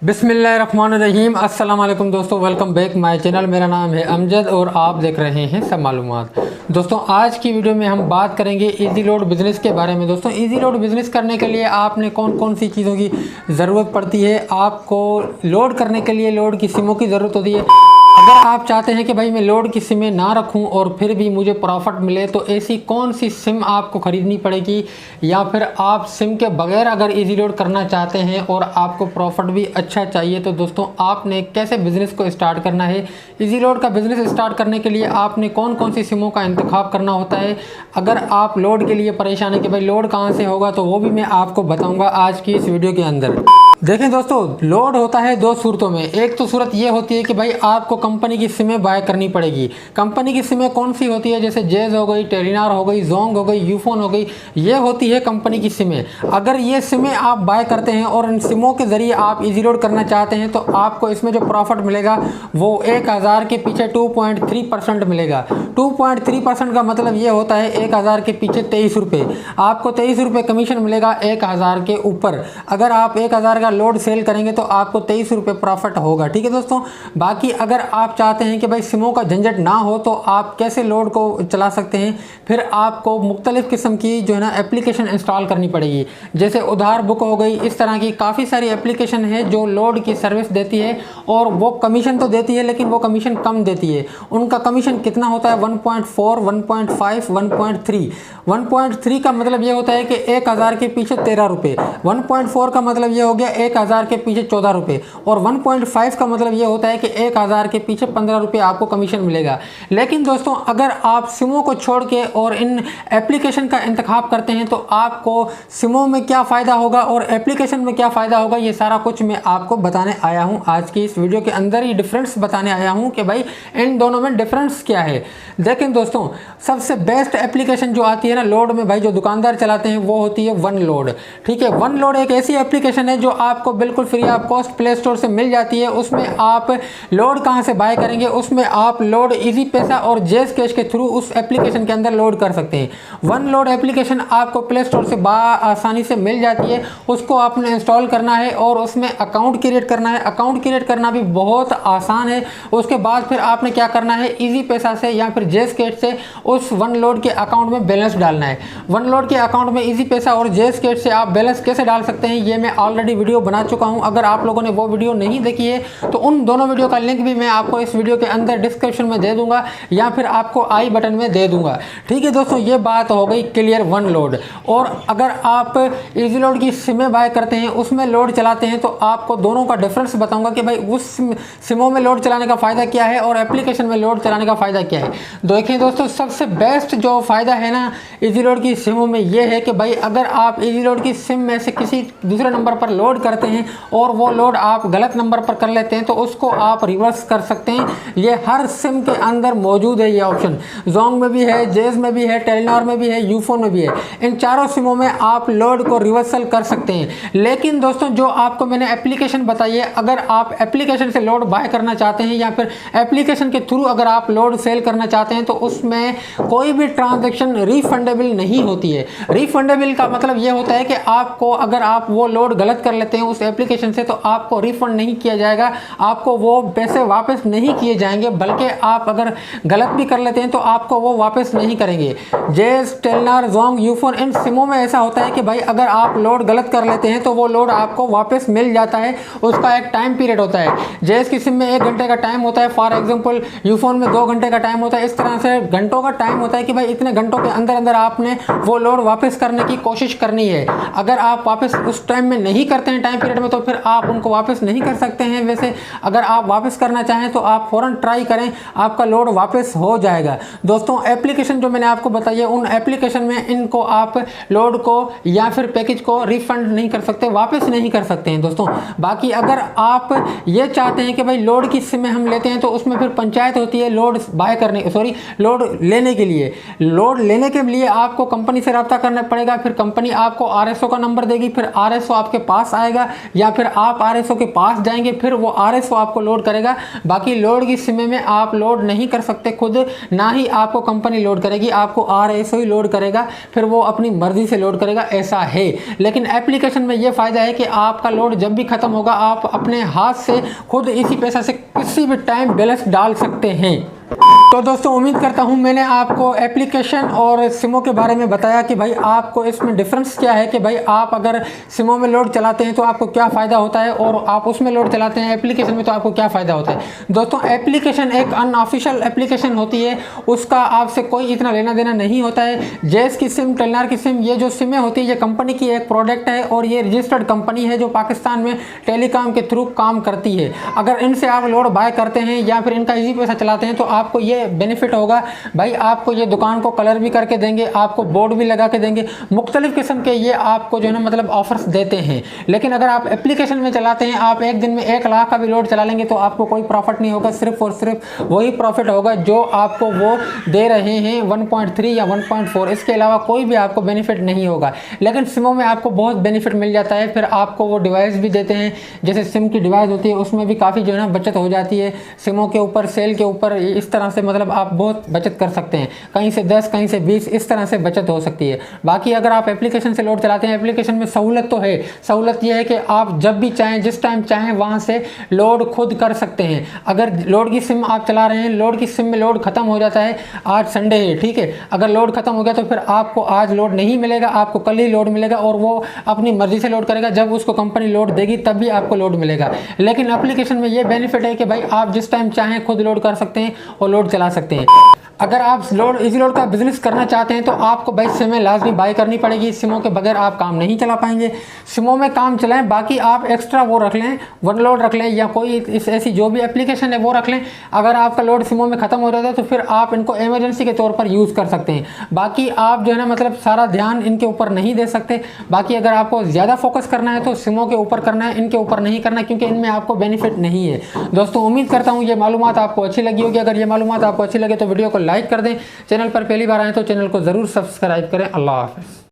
बिस्मिल्लाहिर्रहमानिर्रहीम। अस्सलाम वालेकुम दोस्तों, वेलकम बैक माय चैनल। मेरा नाम है अमजद और आप देख रहे हैं सब मालूमात। दोस्तों आज की वीडियो में हम बात करेंगे इजी लोड बिज़नेस के बारे में। दोस्तों इजी लोड बिज़नेस करने के लिए आपने कौन कौन सी चीज़ों की ज़रूरत पड़ती है। आपको लोड करने के लिए लोड की सिमों की ज़रूरत होती है। अगर आप चाहते हैं कि भाई मैं लोड की सिमें ना रखूं और फिर भी मुझे प्रॉफिट मिले, तो ऐसी कौन सी सिम आपको ख़रीदनी पड़ेगी, या फिर आप सिम के बगैर अगर इजी लोड करना चाहते हैं और आपको प्रॉफिट भी अच्छा चाहिए, तो दोस्तों आपने कैसे बिज़नेस को स्टार्ट करना है। इजी लोड का बिज़नेस स्टार्ट करने के लिए आपने कौन कौन सी सिमों का इंतखाब करना होता है। अगर आप लोड के लिए परेशान है कि भाई लोड कहाँ से होगा, तो वो भी मैं आपको बताऊँगा आज की इस वीडियो के अंदर। देखें दोस्तों, लोड होता है दो सूरतों में। एक तो सूरत ये होती है कि भाई आपको कंपनी की सिमें बाय करनी पड़ेगी। कंपनी की सिमें कौन सी होती है, जैसे जेज हो गई, टेलीनॉर हो गई, जोंग हो गई, यूफोन हो गई, ये होती है कंपनी की सिमें। अगर ये सिमें आप बाय करते हैं और इन सिमों के ज़रिए आप इजी लोड करना चाहते हैं, तो आपको इसमें जो प्रॉफिट मिलेगा वो 1000 के पीछे 2.3% मिलेगा। 2.3% का मतलब ये होता है 1000 के पीछे 23 रुपये। आपको 23 रुपये कमीशन मिलेगा 1000 के ऊपर। अगर आप 1000 का लोड सेल करेंगे तो आपको 23 रुपये प्रॉफिट होगा। ठीक है दोस्तों। बाकी अगर आप चाहते हैं कि भाई सिमों का झंझट ना हो, तो आप कैसे लोड को चला सकते हैं, फिर आपको मुख्तलिफ़ किस्म की जो है ना एप्लीकेशन इंस्टॉल करनी पड़ेगी। जैसे उधार बुक हो गई, इस तरह की काफ़ी सारी एप्लीकेशन है जो लोड की सर्विस देती है, और वो कमीशन तो देती है लेकिन वो कमीशन कम देती है। उनका कमीशन कितना होता है 1.4, 1.5, 1.3। 1.3 का मतलब ये होता है कि 1000 के पीछे 13 रुपये। 1.4 का मतलब ये हो गया 1000 के पीछे 14 रुपये। और 1.5 का मतलब ये होता है कि 1000 के पीछे 15 रुपये आपको कमीशन मिलेगा। लेकिन दोस्तों अगर आप सिमों को छोड़ के और इन एप्लीकेशन का इंतखाब करते हैं, तो आपको सिमों में क्या फ़ायदा होगा और एप्लीकेशन में क्या फ़ायदा होगा, ये सारा कुछ मैं आपको बताने आया हूँ आज की इस वीडियो के अंदर। ही डिफरेंस बताने आया हूँ कि भाई इन दोनों में डिफरेंस क्या है। देखें दोस्तों, सबसे बेस्ट एप्लीकेशन जो आती है ना लोड में, भाई जो दुकानदार चलाते हैं, वो होती है वन लोड। ठीक है, वन लोड एक ऐसी एप्लीकेशन है जो आपको बिल्कुल free of cost play store से मिल जाती है। उसमें आप लोड कहाँ से बाय करेंगे, उसमें आप लोड इजी पैसा और जेस कैश के थ्रू उस एप्लीकेशन के अंदर लोड कर सकते हैं। वन लोड एप्लीकेशन आपको प्ले स्टोर से आसानी से मिल जाती है। उसको आपने इंस्टॉल करना है और उसमें अकाउंट क्रिएट करना है। अकाउंट क्रिएट करना भी बहुत आसान है। उसके बाद फिर आपने क्या करना है, इजी पैसा से या फिर जेस कैश से उस वन लोड के अकाउंट में बैलेंस डालना है। वन लोड के अकाउंट में इजी पैसा और जेस कैश से आप बैलेंस कैसे डाल सकते हैं, ये मैं ऑलरेडी वीडियो बना चुका हूं। अगर आप लोगों ने वो वीडियो नहीं देखी है, तो उन दोनों वीडियो का लिंक भी मैं आपको इस वीडियो के अंदर डिस्क्रिप्शन में दे दूंगा, या फिर आपको आई बटन में दे दूंगा। ठीक है दोस्तों, ये बात हो गई क्लियर वन लोड। और अगर आप इजी लोड की सिमें बाय करते हैं, उसमें लोड चलाते हैं, तो आपको दोनों का डिफरेंस बताऊंगा कि भाई उस सिमों में लोड चलाने का फ़ायदा क्या है और एप्लीकेशन में लोड चलाने का फ़ायदा क्या है। देखिए दोस्तों, सबसे बेस्ट जो फ़ायदा है ना इजी लोड की सिमों में, ये है कि भाई अगर आप इजी लोड की सिम में से किसी दूसरे नंबर पर लोड करते हैं और वो लोड आप गलत नंबर पर कर लेते हैं, तो उसको आप रिवर्स कर सकते हैं। ये हर सिम के अंदर मौजूद है ये ऑप्शन। जोंग में भी है, जेज में भी है, टेलीनॉर में भी है, यूफोन में भी है। इन चारों सिमों में आप लोड को रिवर्सल कर सकते हैं। लेकिन दोस्तों जो आपको मैंने एप्लीकेशन बताई है, अगर आप एप्लीकेशन से लोड बाय करना चाहते हैं या फिर एप्लीकेशन के थ्रू अगर आप लोड सेल करना चाहते हैं, तो उसमें कोई भी ट्रांजैक्शन रिफंडेबल नहीं होती है। रिफंडेबल का मतलब ये होता है कि आपको अगर आप वो लोड गलत कर लेते हैं उस एप्लीकेशन से, तो आपको रिफंड नहीं किया जाएगा, आपको वो पैसे वापस नहीं किए जाएंगे। बल्कि आप अगर गलत भी कर लेते हैं तो आपको वो वापस नहीं करेंगे। जेज, टेलीनॉर, जोंग, यूफोन, इन सिमों में ऐसा होता है कि भाई अगर आप लोड गलत कर लेते हैं तो वो लोड आपको वापस मिल जाता है। उसका एक टाइम पीरियड होता है। जेज की सिम में 1 घंटे का टाइम होता है, फॉर एग्जाम्पल यूफोन में 2 घंटे का टाइम होता है। इस तरह से घंटों का टाइम होता है कि भाई इतने घंटों के अंदर अंदर आपने वो लोड वापस करने की कोशिश करनी है। अगर आप वापस उस टाइम में नहीं करते हैं टाइम पीरियड में, तो फिर आप उनको वापस नहीं कर सकते हैं। वैसे अगर आप वापस करना चाहें तो आप फ़ौरन ट्राई करें, आपका लोड वापस हो जाएगा। दोस्तों एप्लीकेशन जो मैंने आपको बताई है, उन एप्लीकेशन में इनको आप लोड को या फिर पैकेज को रिफंड नहीं कर सकते, वापस नहीं कर सकते हैं दोस्तों। बाकी अगर आप ये चाहते हैं कि भाई लोड की सिमें हम लेते हैं, तो उसमें फिर पंचायत होती है लोड बाय करने, लोड लेने के लिए। लोड लेने के लिए आपको कंपनी से रब्ता करना पड़ेगा। फिर कंपनी आपको RSO का नंबर देगी, फिर RSO आपके पास आएगा। आएगा या फिर आप RSO के पास जाएंगे, फिर वो RSO आपको लोड करेगा। बाकी लोड की सिम में आप लोड नहीं कर सकते खुद, ना ही आपको कंपनी लोड करेगी, आपको RSO ही लोड करेगा, फिर वो अपनी मर्जी से लोड करेगा, ऐसा है। लेकिन एप्लीकेशन में ये फ़ायदा है कि आपका लोड जब भी ख़त्म होगा आप अपने हाथ से खुद इसी पैसा से किसी भी टाइम बैलेंस डाल सकते हैं। तो दोस्तों उम्मीद करता हूं मैंने आपको एप्लीकेशन और सिमों के बारे में बताया कि भाई आपको इसमें डिफरेंस क्या है, कि भाई आप अगर सिमों में लोड चलाते हैं तो आपको क्या फ़ायदा होता है और आप उसमें लोड चलाते हैं एप्लीकेशन में तो आपको क्या फ़ायदा होता है। दोस्तों एप्लीकेशन एक अनऑफिशियल एप्लीकेशन होती है, उसका आपसे कोई इतना लेना देना नहीं होता है। जेस की सिम, टेलनार की सिम, ये जो सिमें होती है ये कंपनी की एक प्रोडक्ट है और ये रजिस्टर्ड कंपनी है जो पाकिस्तान में टेलीकॉम के थ्रू काम करती है। अगर इनसे आप लोड बाय करते हैं या फिर इनका इजी पैसा चलाते हैं तो आपको ये बेनिफिट होगा, भाई आपको ये दुकान को कलर भी करके देंगे, आपको बोर्ड भी लगा के देंगे, मुख्तलिफ किस्म के ये आपको जो है ना मतलब ऑफर्स देते हैं। लेकिन अगर आप एप्लीकेशन में चलाते हैं, आप एक दिन में 1 लाख का भी लोड चला लेंगे तो आपको कोई प्रॉफिट नहीं होगा, सिर्फ और सिर्फ वही प्रॉफिट होगा जो आपको वो दे रहे हैं 1.3 या 1.4, इसके अलावा कोई भी आपको बेनिफिट नहीं होगा। लेकिन सिमों में आपको बहुत बेनिफिट मिल जाता है, फिर आपको वो डिवाइस भी देते हैं, जैसे सिम की डिवाइस होती है उसमें भी काफ़ी जो है ना बचत हो जाती है, सिमों के ऊपर, सेल के ऊपर, इस तरह से मतलब आप बहुत बचत कर सकते हैं, कहीं से 10 कहीं से 20 इस तरह से बचत हो सकती है। बाकी अगर आप एप्लीकेशन से लोड चलाते हैं, एप्लीकेशन में सहूलत तो है, सहूलत यह है कि आप जब भी चाहें जिस टाइम चाहें वहां से लोड खुद कर सकते हैं। अगर लोड की सिम आप चला रहे हैं, लोड की सिम में लोड खत्म हो जाता है, आज संडे है ठीक है, अगर लोड खत्म हो गया तो फिर आपको आज लोड नहीं मिलेगा, आपको कल ही लोड मिलेगा और वो अपनी मर्जी से लोड करेगा, जब उसको कंपनी लोड देगी तब भी आपको लोड मिलेगा। लेकिन एप्लीकेशन में ये बेनिफिट है कि भाई आप जिस टाइम चाहें खुद लोड कर सकते हैं और लोड चला सकते हैं। अगर आप इजी लोड का बिजनेस करना चाहते हैं तो आपको भाई सिमें लाजमी बाई करनी पड़ेगी, सिमों के बगैर आप काम नहीं चला पाएंगे। सिमों में काम चलाएं, बाकी आप एक्स्ट्रा वो रख लें, वन लोड रख लें या कोई इस ऐसी जो भी एप्लीकेशन है वो रख लें। अगर आपका लोड सिमों में ख़त्म हो जाता है तो फिर आप इनको इमरजेंसी के तौर पर यूज़ कर सकते हैं। बाकी आप जो है ना मतलब सारा ध्यान इनके ऊपर नहीं दे सकते। बाकी अगर आपको ज़्यादा फोकस करना है तो सिमों के ऊपर करना है, इनके ऊपर नहीं करना, क्योंकि इनमें आपको बेनिफिट नहीं है। दोस्तों उम्मीद करता हूँ ये मालूमात आपको अच्छी लगी होगी। अगर ये मालूमात आपको अच्छी लगे तो वीडियो को लाइक कर दें, चैनल पर पहली बार आए तो चैनल को ज़रूर सब्सक्राइब करें। अल्लाह हाफ़िज़।